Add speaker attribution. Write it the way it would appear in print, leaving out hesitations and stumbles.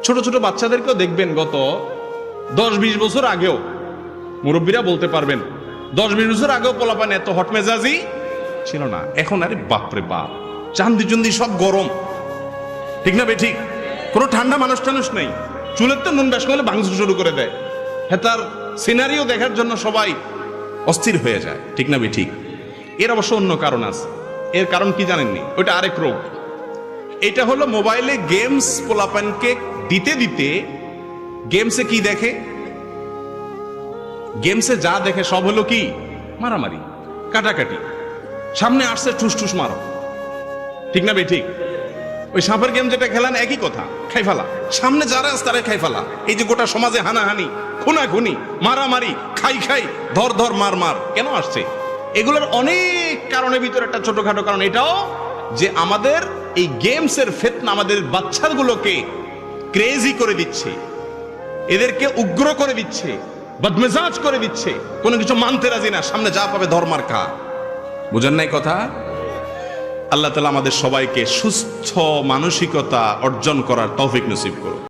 Speaker 1: ছোট ছোট বাচ্চাদেরকেও দেখবেন গত 10-20 বছর আগেও, মুরব্বীরা বলতে পারবেন, 10-20 বছর আগেও পোলাপান এত হট মেজাজি ছিল না। এখন আরে বাপরে বাপ, চান্দি চুন্দি সব গরম, ঠিক না বে ঠিক? কোনো ঠান্ডা মানুষ টানুষ নেই। চুলের তো নুন ব্যাস করলে ভাঙচুর শুরু করে দেয়। হ্যাঁ, তার সিনারিও দেখার জন্য সবাই অস্থির হয়ে যায়, ঠিক না বে ঠিক? এর অবশ্য অন্য কারণ আছে। এর কারণ কি জানেননি? ওইটা আরেক রোগ। এটা হলো মোবাইলে গেমস পোলাপানকে দিতে দিতে গেমসে কি দেখে, গেমসে যা দেখে সব হলো কি মারামারি, কাটাকাটি, সামনে আসছে ঠুস ঠুস মারো, ঠিক না বে ঠিক? ওই সাপের গেম যেটা খেলেন একই কথা, খাই ফেলা, সামনে যারা আছে তারা খাই ফেলা। এই যে গোটা সমাজে হানাহানি, খুনাখুনি, মারামারি, খাই খাই, ধর ধর মার মার কেন আসছে? এগুলোর অনেক কারণের ভিতরে একটা ছোটখাটো কারণ এটাও যে আমাদের এই গেমসের ফিতনা আমাদের বাচ্চাগুলোকে ক্রেজি করে দিচ্ছে, এদেরকে উগ্র করে দিচ্ছে, বদমেজাজ করে দিচ্ছে, কোনো কিছু মানতে রাজি না, সামনে যা পাবে ধর্মার খা। বুঝেন নাই কথা? আল্লাহ তাআলা আমাদের সবাইকে সুস্থ মানসিকতা অর্জন করার তৌফিক নসিব করুন।